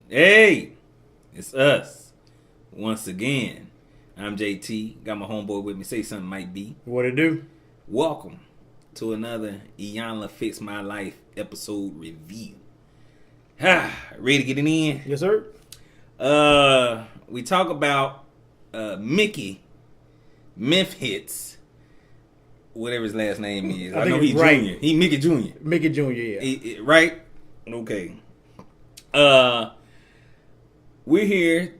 Hey, it's us once again. I'm JT. Got my homeboy with me. Say something might be. What it do? Welcome to another Iyanla Fix My Life episode review. Ready to get it in? Yes, sir. We talk about Mickey Memphitz, whatever his last name is. I know he's Wright. Junior. He Mickey Junior. Mickey Jr., yeah. Right? Okay. We're here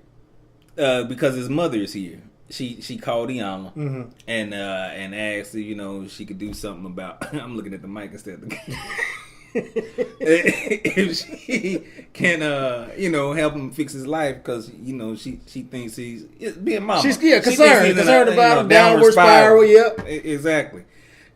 because his mother is here. She called Iyanla and asked if she could do something about. I'm looking at the mic instead of the if she can help him fix his life because she thinks he's being mama. She's concerned about a downward spiral. Yep, exactly.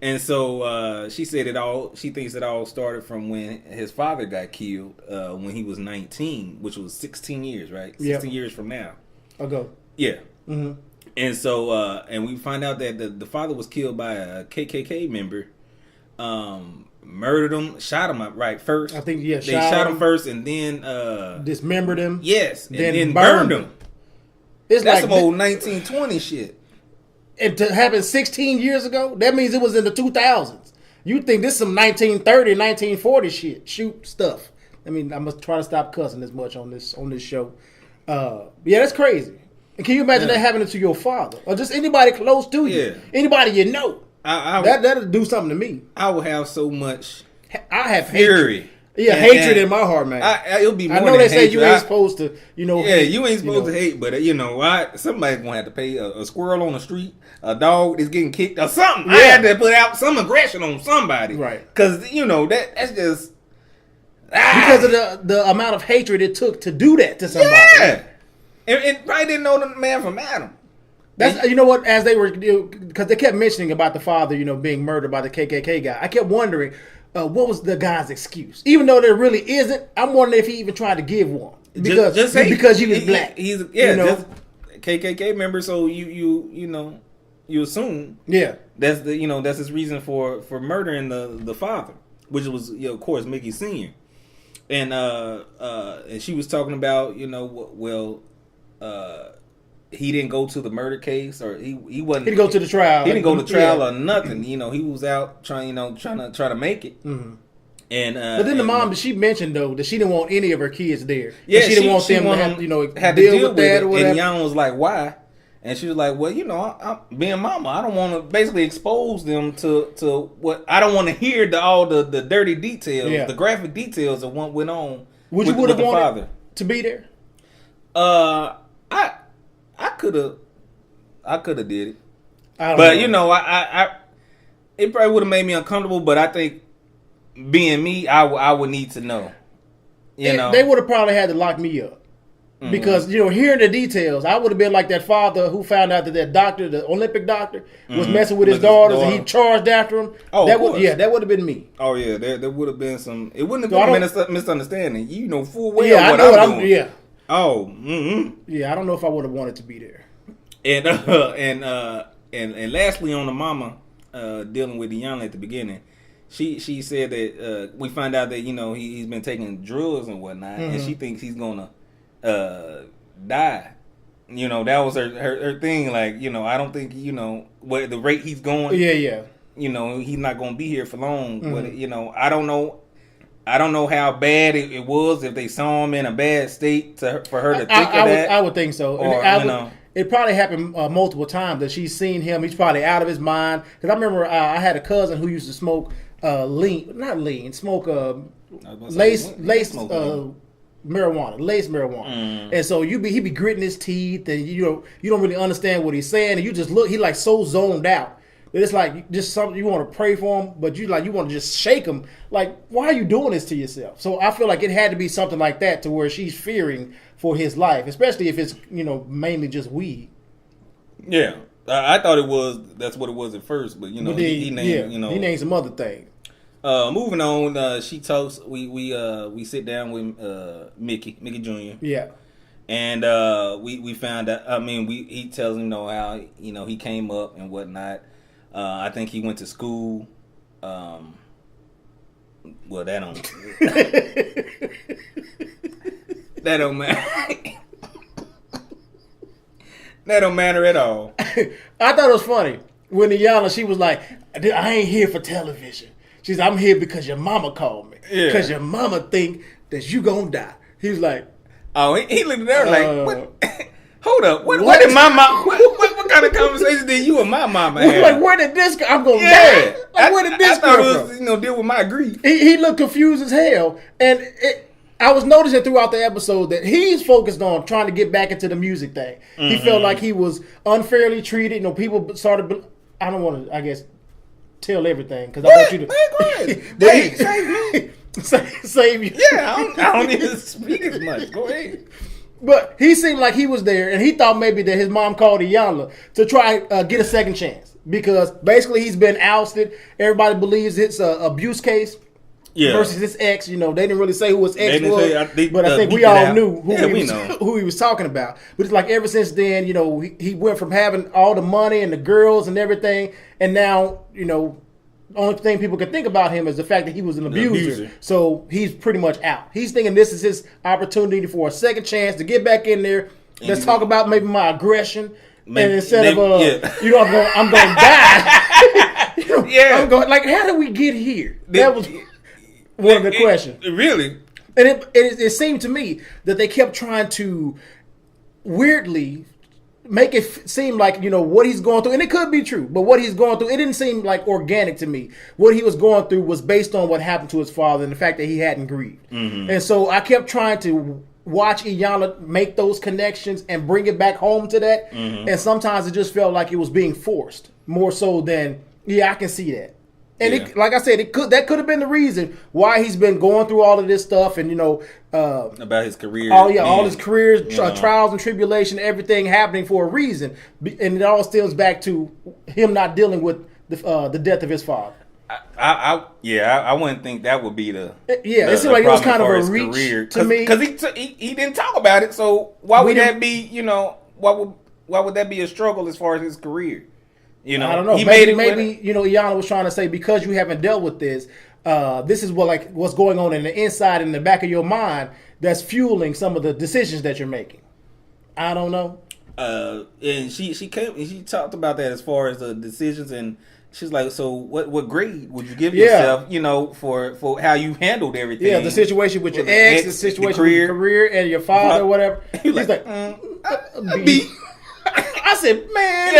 And so she said she thinks it all started from when his father got killed when he was 19, which was 16 years, right? 16 years from now. Ago. Yeah. Mm-hmm. And so, and we find out that the father was killed by a KKK member, murdered him, shot him up right first. I think, yeah, they shot him first and then dismembered him. Yes, and then burned him. That's like some old 1920 shit. And to happen 16 years ago, that means it was in the 2000s. You think this is some 1930, 1940 shit, shoot stuff. I mean, I must try to stop cussing as much on this show. Yeah, that's crazy. And can you imagine that happening to your father or just anybody close to you? Yeah. Anybody you know? That'll do something to me. I will have so much. I have fury. Hatred. Yeah, hatred in my heart, man. It'll be more I know than they say hatred. you ain't supposed to, Yeah, hate, you ain't supposed to hate, but somebody's gonna have to pay a squirrel on the street, a dog is getting kicked, or something. Yeah. I had to put out some aggression on somebody, right? Because that's just because of the amount of hatred it took to do that to somebody. Yeah, and probably didn't know the man from Adam. That's what, as they were, because they kept mentioning about the father, being murdered by the KKK guy. I kept wondering. What was the guy's excuse? Even though there really isn't, I'm wondering if he even tried to give one because he was black. He's just KKK member, so you assume that's his reason for murdering the father, which was of course Mickey Senior, and she was talking about he didn't go to the murder case, or he wasn't. He didn't go to the trial. He didn't go to trial or nothing. He was out trying to make it. Mm-hmm. And but then the mom, she mentioned though that she didn't want any of her kids there. Yeah, she didn't want them to have to deal with that or whatever. And Iyanla was like, "Why?" And she was like, "Well, I'm being mama. I don't want to basically expose them to what I don't want to hear all the dirty details, the graphic details of what went on." Would you have wanted father to be there? I could have did it, but I it probably would have made me uncomfortable. But I think being me, I would need to know. They would have probably had to lock me up because hearing the details, I would have been like that father who found out that doctor, the Olympic doctor, was messing with his daughters and he charged after him. Oh, that would have been me. Oh yeah, there would have been some. It wouldn't have been a misunderstanding. Full well. Yeah, what I know I'm what doing. Yeah. Oh, mm-hmm. Yeah, I don't know if I would have wanted to be there. And lastly, on the mama dealing with Iyanla at the beginning, she said that we find out that he's been taking drugs and whatnot, and she thinks he's gonna die. That was her thing. Like I don't think what the rate he's going. Yeah. He's not gonna be here for long. But I don't know. I don't know how bad it was if they saw him in a bad state for her to think of that. I would think so. Or, it probably happened multiple times that she's seen him. He's probably out of his mind. Because I remember I had a cousin who used to smoke smoke lace marijuana. And so he be gritting his teeth, and you don't really understand what he's saying, and you just look. He like so zoned out. It's like just something you want to pray for him, but you want to just shake him. Like, why are you doing this to yourself? So I feel like it had to be something like that to where she's fearing for his life, especially if it's mainly just weed. Yeah, I thought it was. That's what it was at first, but he named he named some other thing. Moving on, she talks. We sit down with Mickey Jr. Yeah. And we found out. I mean, he tells him how he came up and whatnot. I think he went to school. Well, that don't. That don't matter. That don't matter at all. I thought it was funny when Iyanla, she was like, I ain't here for television. She's I'm here because your mama called me. Because your mama think that you gonna die. He was like, oh, he looked at her like, what? Hold up. What did my mom, what kind of conversation did you and my mama have? Like, where did this I'm gonna die? Like, where did this I thought it was, deal with my grief. He looked confused as hell. And I was noticing throughout the episode that he's focused on trying to get back into the music thing. Mm-hmm. He felt like he was unfairly treated. You know, people started, I don't want to, I guess, tell everything because I want you to. Go ahead. Save me. Save you. Yeah, I don't need to speak as much. Go ahead. But he seemed like he was there, and he thought maybe that his mom called Iyanla to try get a second chance because basically he's been ousted. Everybody believes it's an abuse case versus his ex. You know, they didn't really say who his ex was, but I think we all knew who he was talking about. But it's like ever since then, you know, he went from having all the money and the girls and everything, and now, you know, the only thing people can think about him is the fact that he was an abuser. So he's pretty much out. He's thinking this is his opportunity for a second chance to get back in there. Let's talk about maybe my aggression. And instead of, you know, I'm going to die. You know, I'm going, like, how did we get here? That was one of the questions. Really? And it seemed to me that they kept trying to weirdly make it seem like, you know, what he's going through, and it could be true, but what he's going through, it didn't seem like organic to me. What he was going through was based on what happened to his father and the fact that he hadn't grieved. Mm-hmm. And so I kept trying to watch Iyanla make those connections and bring it back home to that. Mm-hmm. And sometimes it just felt like it was being forced more so than, I can see that. And it, like I said, that could have been the reason why he's been going through all of this stuff, and, you know, about his career. All his career, trials and tribulation, everything happening for a reason, and it all stems back to him not dealing with the death of his father. I wouldn't think that would be the. It seemed like it was kind of a reach to me because he didn't talk about it. So why would that be? You know, why would that be a struggle as far as his career? You know, I don't know. Maybe you know, Iyanla was trying to say because you haven't dealt with this, this is what's going on in the inside, in the back of your mind, that's fueling some of the decisions that you're making. I don't know. And she came and she talked about that as far as the decisions, and she's like, so what grade would you give yourself? You know, for how you handled everything. Yeah, the situation with your ex, the situation with your career, and your father, or whatever. He's like, B. I said, man,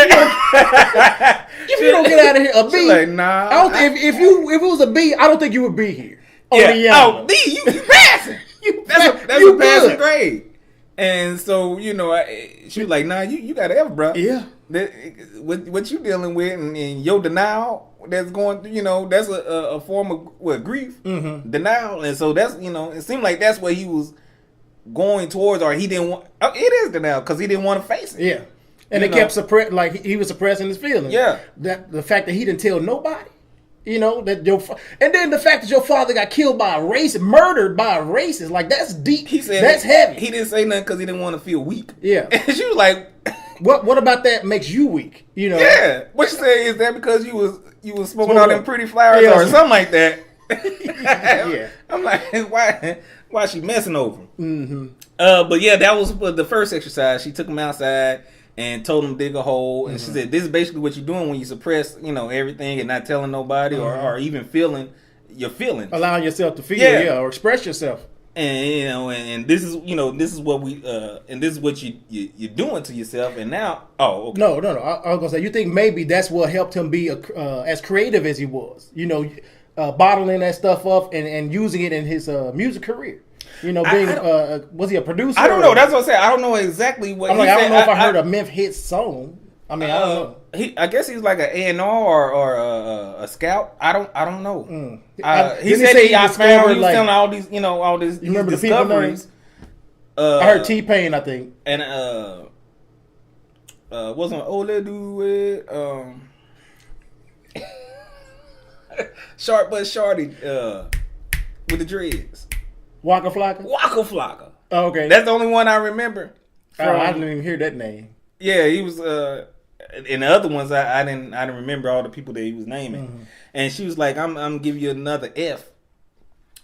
if you don't get out of here, a B. Like, nah. I don't think if it was a B, I don't think you would be here. B, you passing. That's a passing grade. And so, you know, she was like, nah, you got to F, bro. Yeah. What you dealing with and your denial that's going through, you know, that's a form of grief, denial. And so that's, you know, it seemed like that's what he was going towards, or he didn't want. It is denial because he didn't want to face it. Yeah. And it kept suppressing, like he was suppressing his feelings. Yeah. That the fact that he didn't tell nobody, you know, that and then the fact that your father got killed by a racist, murdered by a racist, like that's deep. He said that's heavy. He didn't say nothing because he didn't want to feel weak. Yeah. And she was like, "What about that makes you weak?" You know. Yeah. What she said is that because you was smoking all them pretty flowers or something like that. Yeah. I'm like, why is she messing over him? Mm-hmm. But yeah, that was the first exercise. She took him outside and told him to dig a hole, and she said, "This is basically what you're doing when you suppress, you know, everything and not telling nobody or even feeling your feelings, allowing yourself to feel, or express yourself." And you know, and this is, you know, this is what we and this is what you're doing to yourself. And now, okay. No. I was gonna say, you think maybe that's what helped him be as creative as he was, you know, bottling that stuff up and using it in his music career. You know, being was he a producer? I don't know. That's what I said. I don't know exactly what. I don't know if I heard a Memphitz song. I mean, I don't know. I guess he's like an A&R or a scout. I don't know. He said he was telling all these, you know, all these. You remember the people names? I heard T-Pain, I think, and wasn't Ole do it? Short but shorty with the dreads. Waka Flocka? Waka Flocka. Oh, okay. That's the only one I remember. I didn't even hear that name. Yeah, he was in the other ones I didn't remember all the people that he was naming. Mm-hmm. And she was like, I'm gonna give you another F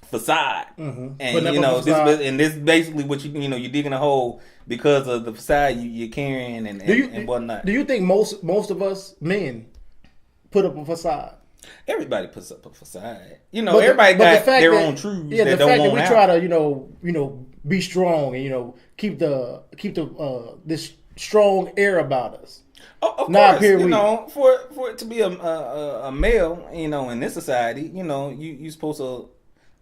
facade, and this basically what you're digging a hole because of the facade you're carrying and whatnot. Do you think most of us men put up a facade? Everybody puts up a facade. Everybody got their own truths. Yeah, the fact that we try to be strong and keep this strong air about us. Of course, for it to be a male, in this society, you supposed to.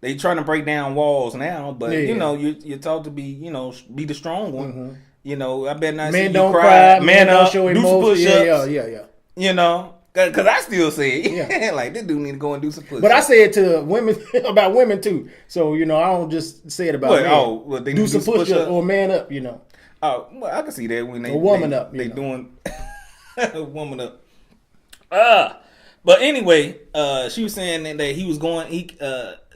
They trying to break down walls now, but you're taught to be the strong one. I bet not. Men don't cry. Men don't show emotion. Yeah. Because I still say it. Like, this dude need to go and do some push-ups. But I say it to women about women too. So I don't just say it about men. They do some push-ups or man up. Oh, well, I can see that when they woman up. They doing a woman up. But anyway, she was saying that he was going.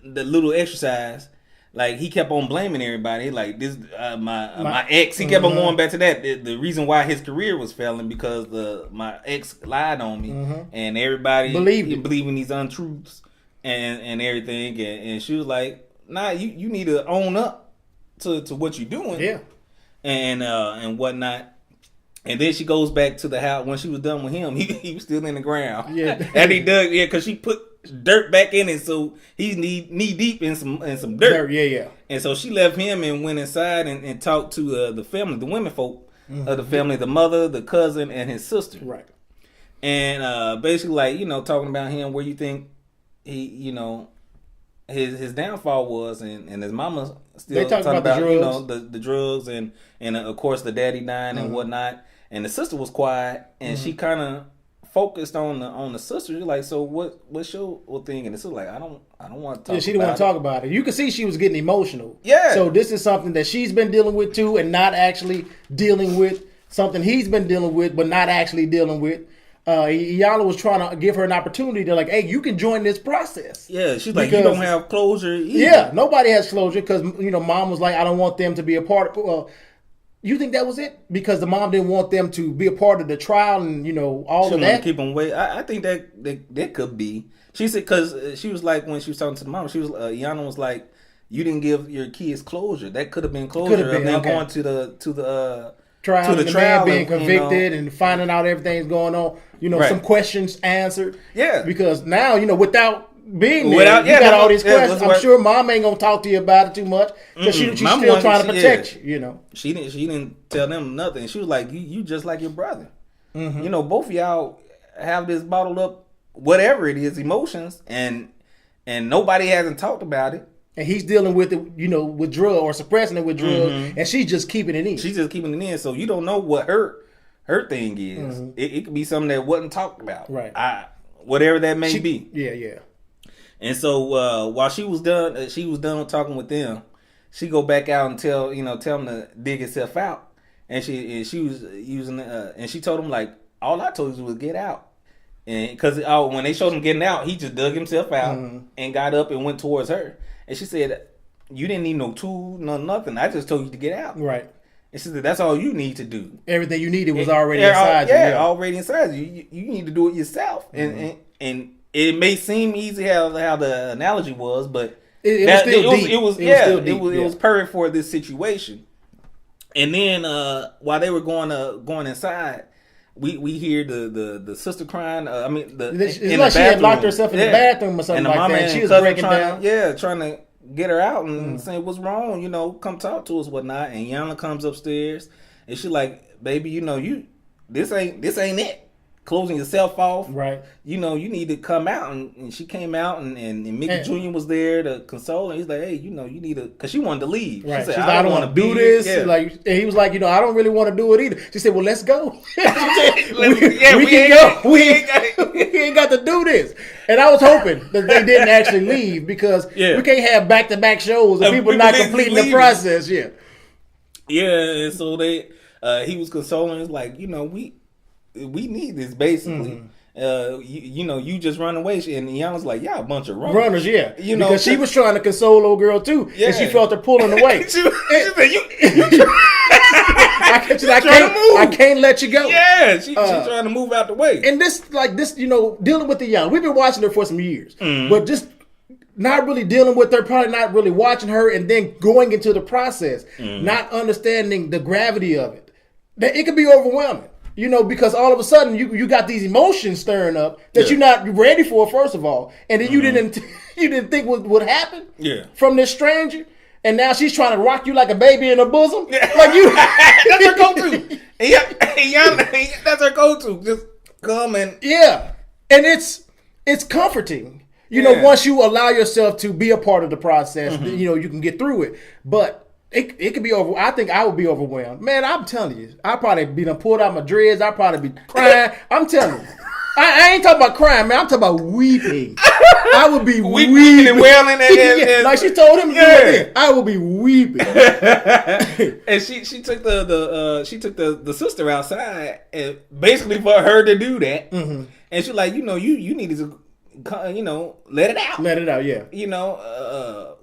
The little exercise, like he kept on blaming everybody. Like this, my ex. He kept on going back to that. The reason why his career was failing because my ex lied on me, and everybody believing these untruths and everything. And she was like, "Nah, you need to own up to what you're doing." And whatnot. And then she goes back to the house when she was done with him. He was still in the ground. Yeah, and he dug. Yeah, because she put dirt back in it, so he's knee deep in some dirt. Yeah. And so she left him and went inside and talked to the family, the women folk of the family, the mother, the cousin, and his sister. Right. And basically, like talking about him, where you think he, his downfall was, and his mama still talking about the drugs and of course the daddy dying and whatnot, and the sister was quiet and she kind of focused on the sister. You're like, so what's your thing? And it's like, I don't want to talk. Yeah, she didn't want to talk about it. You could see she was getting emotional. Yeah. So this is something that she's been dealing with too, and not actually dealing with something he's been dealing with, but not actually dealing with. Iyanla was trying to give her an opportunity to hey, you can join this process. Yeah, she's like, you don't have closure either. Yeah, nobody has closure because mom was like, I don't want them to be a part of. You think that was it? Because the mom didn't want them to be a part of the trial and all of that. To keep them away. I think that could be. She said because she was like when she was talking to the mom, she was Iyanla was like, you didn't give your kids closure. That could have been closure of them going to the trial, to the trial, man being convicted and finding out everything's going on. Some questions answered. Yeah, because now without being there, you got all these questions. I'm sure mom ain't gonna talk to you about it too much because she's still trying to protect you. She didn't tell them nothing. She was like, you just like your brother. Both of y'all have this bottled up, whatever it is, emotions, and nobody hasn't talked about it. And he's dealing with it, with drugs or suppressing it with drugs, and she's just keeping it in. She's just keeping it in, so you don't know what her thing is. It could be something that wasn't talked about, right? Whatever that may be. Yeah. And so while she was done talking with them. She go back out and tell him to dig himself out, and she was using and she told him like, all I told you was get out, and because when they showed him getting out, he just dug himself out and got up and went towards her, and she said, you didn't need no tool, no nothing. I just told you to get out, right? And she said that's all you need to do. Everything you needed was already inside you. Yeah, already inside you. You need to do it yourself, and it may seem easy how the analogy was, but it was perfect for this situation. And then while they were going inside, we hear the sister crying. It's like she had locked herself in the bathroom or something like that. She was breaking down. Trying to get her out and saying what's wrong. Come talk to us, whatnot. And Iyanla comes upstairs and she's like, baby, this ain't it. Closing yourself off, right? You need to come out, and she came out, and Mickey Jr. was there to console, and he's like, hey, you need to, because she wanted to leave. Right? She said, I don't want to do this. Yeah. Like, and he was like, I don't really want to do it either. She said, well, let's go. We can go. We ain't got to do this. And I was hoping that they didn't actually leave because we can't have back-to-back shows and people not completing the process. Yeah. And so he was consoling. It's like, we need this basically. You just run away, and Iyanla's like, a bunch of runners. Because she was trying to console old girl too, and she felt her pulling away. she said, I can't let you go. Yeah, she's trying to move out the way. And this, dealing with Iyanla, we've been watching her for some years, but just not really dealing with her, probably not really watching her, and then going into the process, not understanding the gravity of it. That it could be overwhelming, because all of a sudden you got these emotions stirring up that you're not ready for, first of all, and then you didn't think would happen from this stranger, and now she's trying to rock you like a baby in her bosom, like you. That's her go-to. That's her go-to. Just come and and it's comforting. Once you allow yourself to be a part of the process, you can get through it. But it could be over. I think I would be overwhelmed. Man, I'm telling you, I'd probably be done pulled out my dreads. I'd probably be crying. I'm telling you. I ain't talking about crying, man. I'm talking about weeping. I would be weeping and wailing. And like she told him to do it. I would be weeping. And she took the sister outside and basically for her to do that. Mm-hmm. And she's like, you needed to, let it out. Let it out, yeah.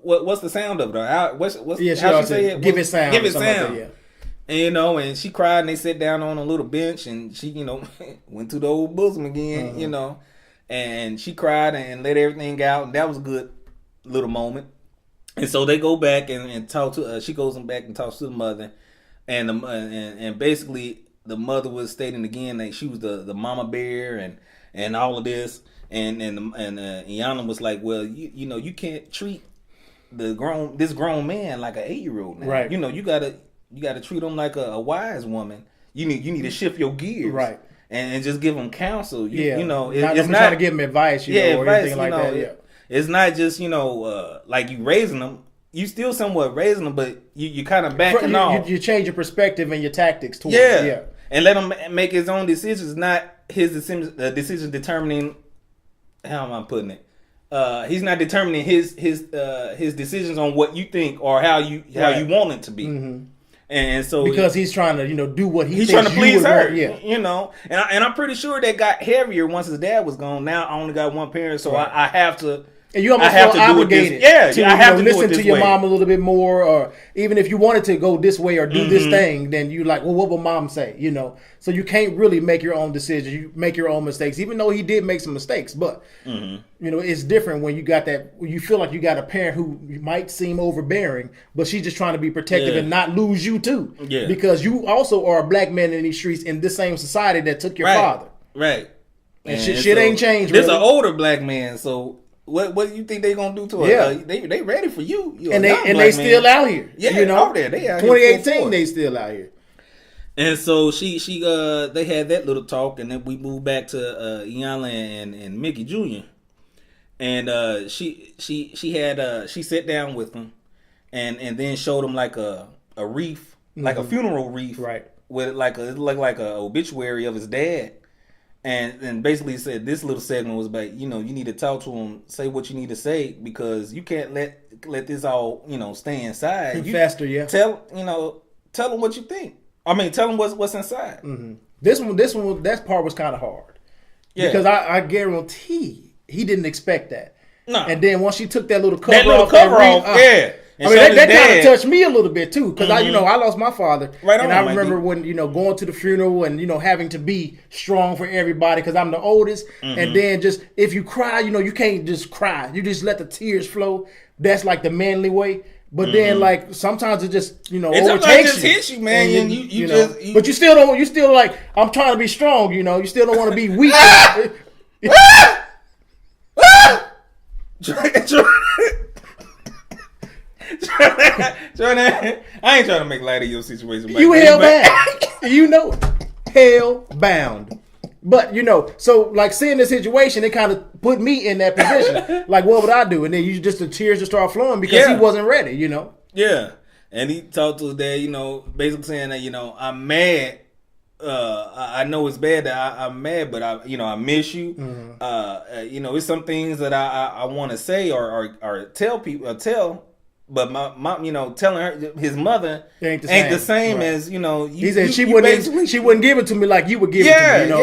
What's the sound of it? How she say it? Give it sound. Give it sound. Like that, and she cried and they sat down on a little bench and she, went to the old bosom again, and she cried and let everything out. And that was a good little moment. And so they go back and talk to, she goes back and talks to the mother and basically the mother was stating again that she was the mama bear and all of this. And Iyanla was like, well, you can't treat this grown man like an 8-year-old now. Right. You gotta treat him like a wise woman. You need to shift your gears. Right. And just give him counsel. It's not trying to give him advice, or anything like that. It's not just, like you raising them. You still somewhat raising them, but you kind of backing off. You change your perspective and your tactics towards it. Yeah. And let him make his own decisions, not his decision determining. How am I putting it? He's not determining his decisions on what you think or how you want it to be. Mm-hmm. And so because he's trying to do what he's trying to please her, and I'm pretty sure that got heavier once his dad was gone. Now I only got one parent, so I have to. And you almost feel obligated to I have to listen to your mom a little bit more, or even if you wanted to go this way or do this thing, then you like, well, what will mom say? So you can't really make your own decisions. You make your own mistakes, even though he did make some mistakes. But it's different when you got that. You feel like you got a parent who might seem overbearing, but she's just trying to be protective and not lose you too. Yeah. Because you also are a black man in these streets in this same society that took your father. Right. And shit ain't changed. There's an older black man, so. What do you think they gonna do to her? Yeah, they ready for you. And they still out here. Yeah, out there. They out 2018. They still out here. And so she they had that little talk, and then we moved back to Iyanla and Mickey Jr. And she sat down with him, and then showed him like a wreath, like a funeral wreath, right? With it looked like a obituary of his dad. And basically said this little segment was about, you need to talk to him, say what you need to say, because you can't let this all, stay inside. Faster, yeah. Tell him what you think. I mean, tell him what's inside. Mm-hmm. This one, that part was kind of hard. Yeah. Because I guarantee he didn't expect that. No. And then once she took that little cover off, yeah. And that kind of touched me a little bit too, because I lost my father, and I remember when going to the funeral and having to be strong for everybody because I'm the oldest, and then just if you cry, you can't just cry, you just let the tears flow. That's like the manly way. But then like sometimes it just overtakes just hits you, man, and you but you still don't. You still like I'm trying to be strong, you still don't want to be weak. Jordan, I ain't trying to make light of your situation. You hell bound. Hell bound. But so like seeing the situation, it kind of put me in that position. Like, what would I do? And then the tears just start flowing because he wasn't ready. Yeah, and he talked to his dad. Basically saying that I'm mad. I know it's bad that I'm mad, but I miss you. Mm-hmm. It's some things that I want to say or tell people But my mom, telling her his mother ain't the same right. as he said she wouldn't give it to me like you would give it to me.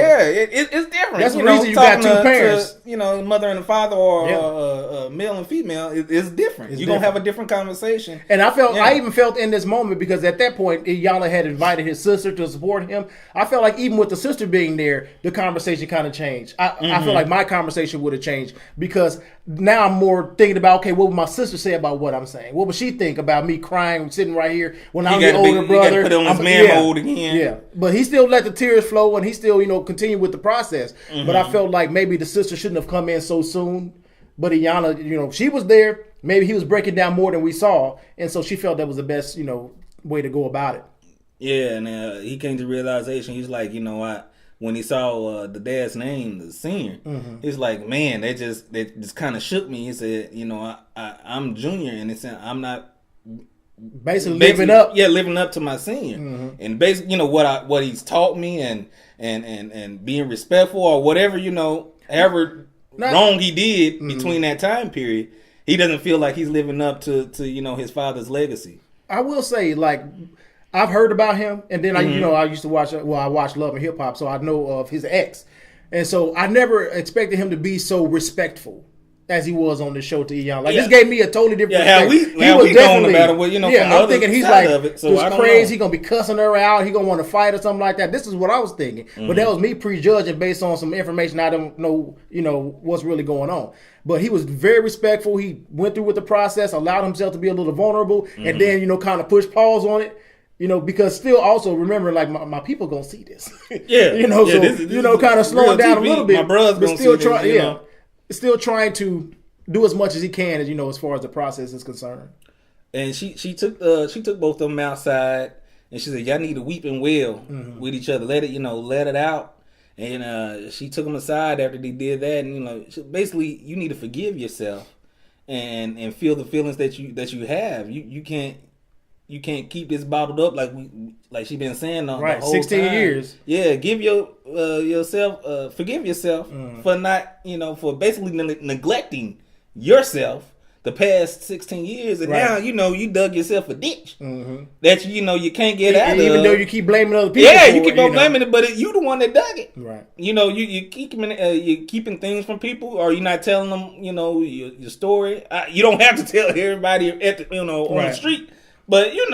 It's different. That's the reason you got two parents. Mother and a father or male and female. It's different. You're gonna have a different conversation. And I even felt in this moment because at that point Iyanla had invited his sister to support him. I felt like even with the sister being there, the conversation kind of changed. I feel like my conversation would have changed because now I'm more thinking about, okay, what would my sister say about what I'm saying? What would she think about me crying, sitting right here when I'm the older brother? Put on his man mode again. Yeah, but he still let the tears flow, and he still, continue with the process. Mm-hmm. But I felt like maybe the sister shouldn't have come in so soon. But Iyanla, she was there. Maybe he was breaking down more than we saw, and so she felt that was the best, way to go about it. Yeah, and he came to realization. He's like, when he saw the dad's name, the senior, he's like, man, that just kind of shook me. He said, I'm junior, and it said I'm not basically living up. Yeah, living up to my senior, and basically, what he's taught me, and being respectful or whatever, however wrong he did between that time period, he doesn't feel like he's living up to his father's legacy. I will say, like, I've heard about him, and then I used to watch. Well, I watched Love and Hip Hop, so I know of his ex, and so I never expected him to be so respectful as he was on the show to Iyanla. Like, this gave me a totally different. Yeah, he was definitely about it. I'm thinking he's like, it's crazy. He gonna be cussing her out. He gonna want to fight or something like that. This is what I was thinking, but that was me prejudging based on some information I don't know. What's really going on. But he was very respectful. He went through with the process, allowed himself to be a little vulnerable, and then kind of push pause on it. Because still also remember, like, my people gonna see this. Yeah. This kind of slowing down TV. A little bit. My brother's gonna still see this, still trying to do as much as he can, as far as the process is concerned. And she took both of them outside, and she said, y'all need to weep and wail with each other. Let it out. And she took him aside after they did that, and basically, you need to forgive yourself and feel the feelings that you have. You can't keep this bottled up like she been saying the whole 16 time. years. Yeah, give yourself forgive yourself for not for basically neglecting yourself the past 16 years, and now you dug yourself a ditch that you can't get out of. Even though you keep blaming other people. Yeah, you keep on blaming it, but you the one that dug it. Right. You keeping things from people, or you're not telling them your story. You don't have to tell everybody at the, on the street, but you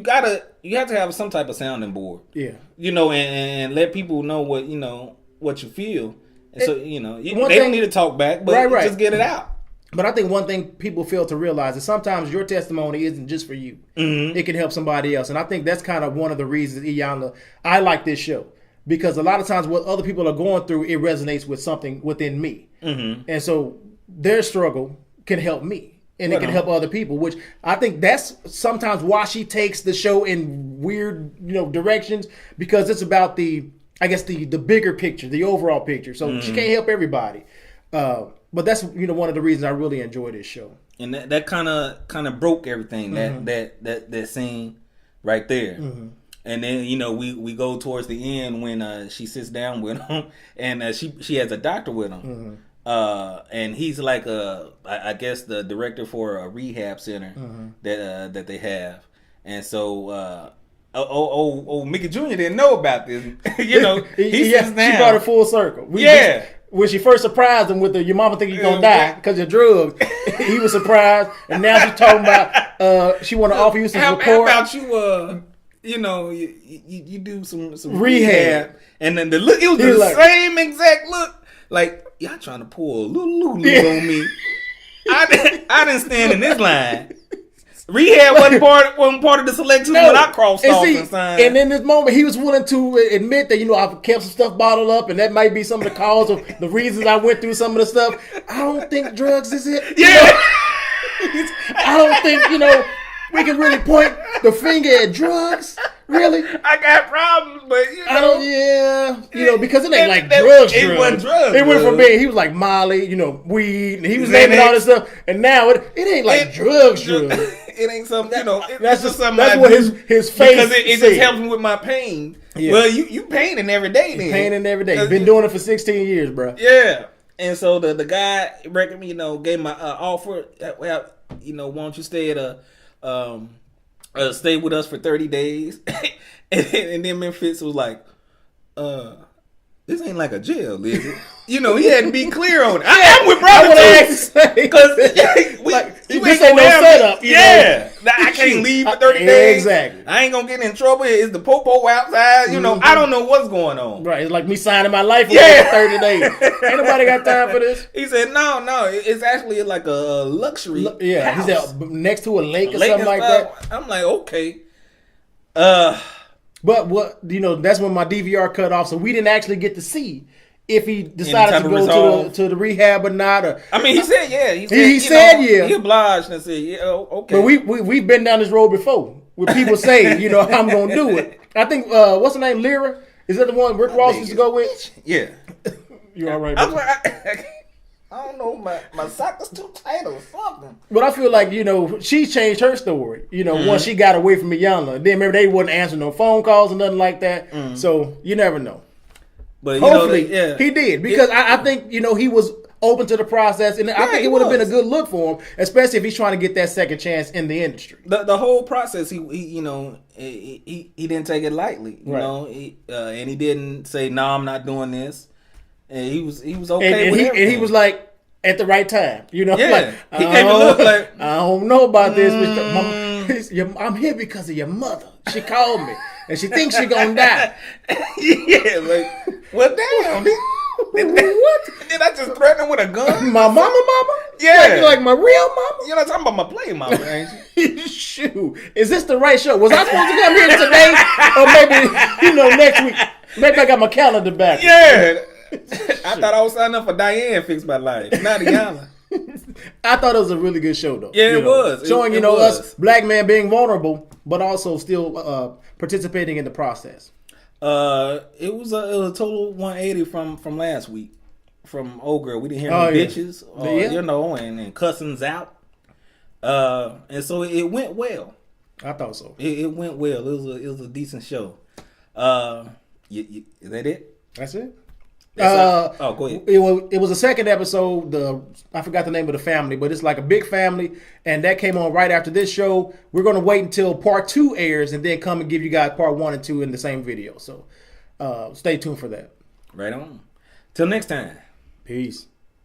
have to have some type of sounding board. Yeah. And let people know what you feel. And so they don't need to talk back, but just get it out. But I think one thing people fail to realize is sometimes your testimony isn't just for you. It can help somebody else. And I think that's kind of one of the reasons, Iyanla, I like this show. Because a lot of times what other people are going through, it resonates with something within me. And so their struggle can help me. And it can help other people, which I think that's sometimes why she takes the show in weird directions. Because it's about the bigger picture, the overall picture. So she can't help everybody. But that's one of the reasons I really enjoy this show. And that kind of broke everything that scene right there. And then we go towards the end when she sits down with him, and she has a doctor with him, and he's like I guess the director for a rehab center that they have, and so. Mickey Jr. didn't know about this. He sits down. She brought it full circle. When she first surprised him with your mama think you're going to die because of drugs, he was surprised. And now she's talking about she want to offer you some support. How about you do some rehab. And then the look, it was the same exact look. Like, y'all trying to pull a little on me. I didn't stand in this line. Rehab wasn't part of the selection when I crossed off and signed. And in this moment, he was willing to admit that, I've kept some stuff bottled up, and that might be some of the cause of the reasons I went through some of the stuff. I don't think drugs is it. Yeah. I don't think, we can really point the finger at drugs. Really? I got problems, but I don't. Because it ain't like drugs. It wasn't drugs. It went from being he was like Molly, weed, and he was naming all this stuff, and now it ain't like drugs. It ain't something. That's just something. That's what his face. Because it just helps me with my pain. Yeah. Well, you painting every day. Then painting every day. Been doing it for 16 years, bro. Yeah. And so the guy recommended, gave my offer. Well, why don't you stay at stay with us for 30 days? and then Memphitz was like, this ain't like a jail, is it? You know, he had to be clear on it. I'm with brother too. Because you ain't gonna no setup. Yeah. I can't leave for 30 days. Exactly. I ain't gonna get in trouble. It's the popo outside. You know, I don't know what's going on. Right. It's like me signing my life away for 30 days. Ain't nobody got time for this. He said, no. It's actually like a luxury house. He said next to a lake or something like that. I'm like, okay. But what, you know, that's when my DVR cut off, so we didn't actually get to see if he decided to go to the rehab or not. Or, I mean, he said, yeah. He said, yeah. He obliged and said, yeah, okay. But we've been down this road before where people say, you know, I'm going to do it. I think, what's her name, Lyra? Is that the one Rick Ross used to go with? Yeah. You all right, I was like, I don't know, my sock is too tight or something. But I feel like, you know, she changed her story, you know, once she got away from Iyanla. Then remember, they wouldn't answer no phone calls or nothing like that. So you never know. But hopefully he did, because I think, you know, he was open to the process, and I think it would have been a good look for him, especially if he's trying to get that second chance in the industry. The whole process, he you know, he didn't take it lightly, you know, and he didn't say, no, I'm not doing this. And he was okay with everything. And he was like, at the right time, you know. Yeah, like, he gave a look like, I don't know about this. I'm here because of your mother. She called me, and she thinks she's gonna die. Yeah, like, well, damn. What? Did I just threaten him with a gun? My mama? Yeah. Like my real mama? You're not talking about my play mama, ain't you? Shoot. Is this the right show? Was I supposed to come here today? Or maybe, you know, next week? Maybe I got my calendar back. Yeah. I thought I was signing up for Diane Fix My Life, not Iyanla. I thought it was a really good show, though. Yeah, it was. Showing, you know, us black men being vulnerable, but also still participating in the process. It was a total 180 from last week. From old girl, we didn't hear no bitches, you know, and cussings out. And so it went well. I thought so. It went well. It was a decent show. Is that it? That's it. Go ahead. It was the second episode. I forgot the name of the family, but it's like a big family, and that came on right after this show. We're gonna wait until part 2 airs and then come and give you guys part 1 and 2 in the same video. So stay tuned for that. Right on. Till next time. Peace.